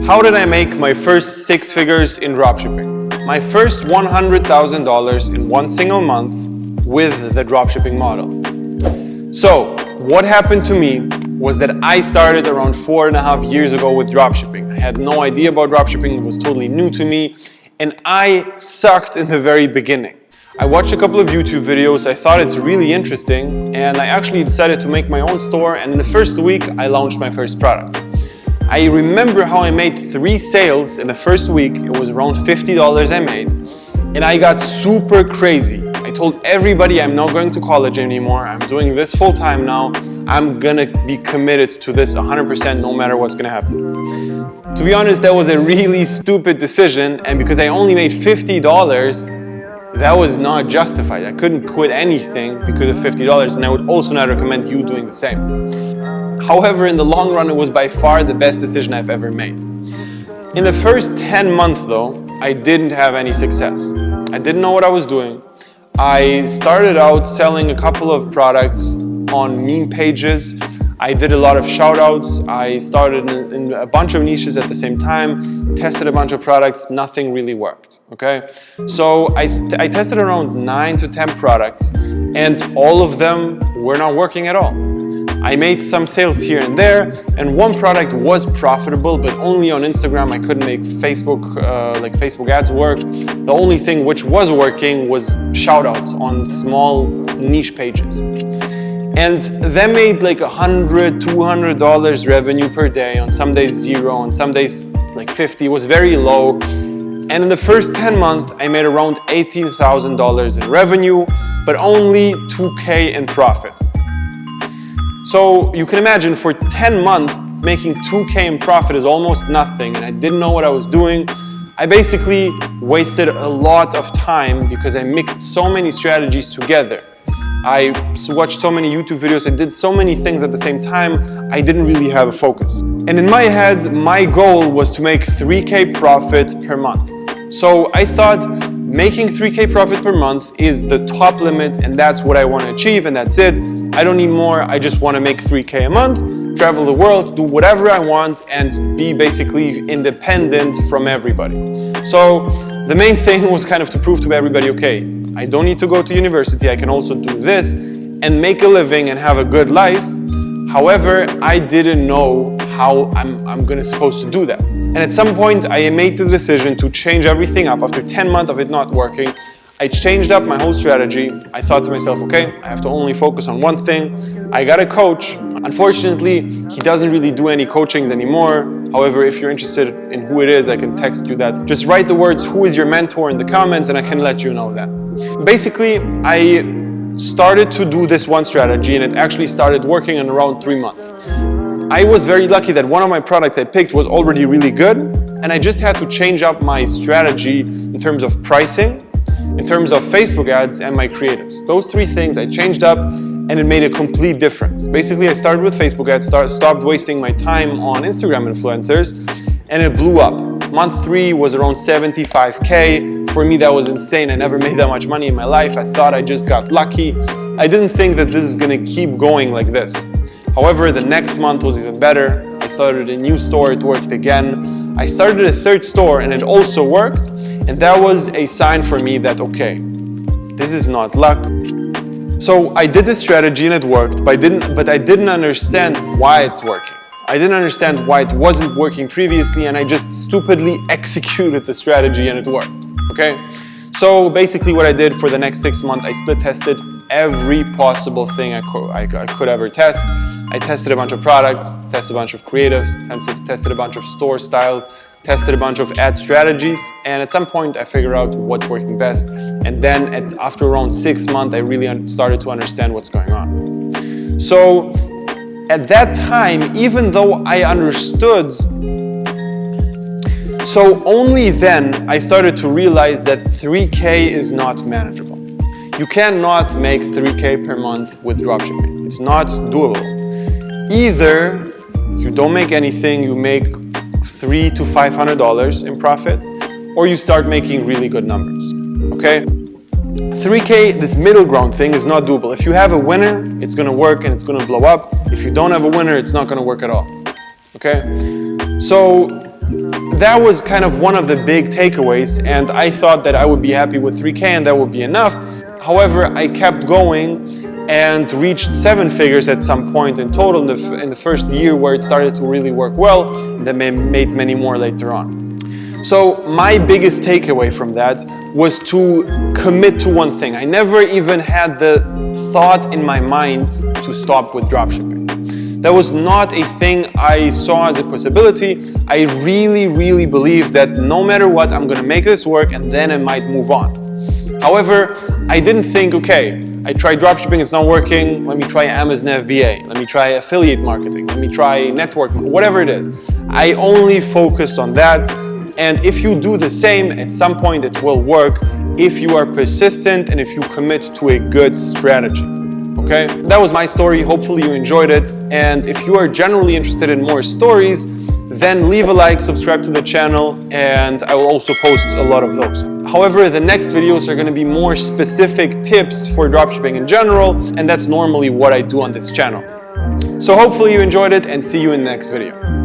How did I make my first 6 figures in dropshipping? My first $100,000 in one single month with the dropshipping model. So, what happened to me was that I started around 4.5 years ago with dropshipping. I had no idea about dropshipping, it was totally new to me, and I sucked in the very beginning. I watched a couple of YouTube videos, I thought it's really interesting, and I actually decided to make my own store, and in the first week, I launched my first product. I remember how I made 3 sales in the first week. It was around $50 I made, and I got super crazy. I told everybody I'm not going to college anymore, I'm doing this full time now, I'm gonna be committed to this 100% no matter what's gonna happen. To be honest, that was a really stupid decision, and because I only made $50, that was not justified. I couldn't quit anything because of $50, and I would also not recommend you doing the same. However, in the long run, it was by far the best decision I've ever made. In the first 10 months though, I didn't have any success. I didn't know what I was doing. I started out selling a couple of products on meme pages. I did a lot of shout outs. I started in a bunch of niches at the same time, tested a bunch of products, nothing really worked, okay? So I tested around 9 to 10 products, and all of them were not working at all. I made some sales here and there, and one product was profitable, but only on Instagram. I couldn't make Facebook ads work. The only thing which was working was shoutouts on small niche pages. And that made like $100, $200 revenue per day, on some days 0, on some days like 50, it was very low. And in the first 10 months, I made around $18,000 in revenue, but only $2K in profit. So you can imagine for 10 months, making $2K in profit is almost nothing, and I didn't know what I was doing. I basically wasted a lot of time because I mixed so many strategies together. I watched so many YouTube videos, I did so many things at the same time, I didn't really have a focus. And in my head, my goal was to make 3K profit per month. So I thought making 3K profit per month is the top limit, and that's what I want to achieve, and that's it. I don't need more, I just want to make 3K a month, travel the world, do whatever I want, and be basically independent from everybody. So the main thing was kind of to prove to everybody, okay, I don't need to go to university, I can also do this and make a living and have a good life. However, I didn't know how I'm supposed to do that. And at some point, I made the decision to change everything up. After 10 months of it not working, I changed up my whole strategy. I thought to myself, okay, I have to only focus on one thing. I got a coach. Unfortunately, he doesn't really do any coachings anymore. However, if you're interested in who it is, I can text you that. Just write the words, "Who is your mentor?" in the comments, and I can let you know that. Basically, I started to do this one strategy, and it actually started working in around 3 months. I was very lucky that one of my products I picked was already really good, and I just had to change up my strategy in terms of pricing, in terms of Facebook ads, and my creatives. Those 3 things I changed up, and it made a complete difference. Basically, I started with Facebook ads, stopped wasting my time on Instagram influencers, and it blew up. Month 3 was around 75K. For me, that was insane. I never made that much money in my life. I thought I just got lucky. I didn't think that this is gonna keep going like this. However, the next month was even better. I started a new store, it worked again. I started a 3rd store, and it also worked. And that was a sign for me that, okay, this is not luck. So I did this strategy and it worked, but I didn't understand why it's working. I didn't understand why it wasn't working previously, and I just stupidly executed the strategy and it worked, okay? So basically what I did for the next 6 months, I split tested every possible thing I could ever test. I tested a bunch of products, tested a bunch of creatives, tested a bunch of store styles, tested a bunch of ad strategies, and at some point I figured out what's working best. And then after around 6 months, I really started to understand what's going on. So at that time, even though I understood, only then I started to realize that 3K is not manageable. You cannot make 3K per month with dropshipping. It's not doable. Either you don't make anything, you make $300 to $500 in profit, or you start making really good numbers, okay? 3K, this middle ground thing is not doable. If you have a winner, it's gonna work and it's gonna blow up. If you don't have a winner, it's not gonna work at all, okay? So that was kind of one of the big takeaways, and I thought that I would be happy with 3K and that would be enough. However, I kept going and reached 7 figures at some point in total in the first year, where it started to really work well, and then made many more later on. So my biggest takeaway from that was to commit to one thing. I never even had the thought in my mind to stop with dropshipping. That was not a thing I saw as a possibility. I really believed that no matter what, I'm gonna make this work and then I might move on. However, I didn't think, okay, I tried dropshipping, it's not working, let me try Amazon FBA, let me try affiliate marketing, let me try network, whatever it is. I only focused on that, and if you do the same, at some point it will work if you are persistent and if you commit to a good strategy. Okay? That was my story. Hopefully you enjoyed it. And if you are generally interested in more stories, then leave a like, subscribe to the channel, and I will also post a lot of those. However, the next videos are going to be more specific tips for dropshipping in general, and that's normally what I do on this channel. So hopefully you enjoyed it, and see you in the next video.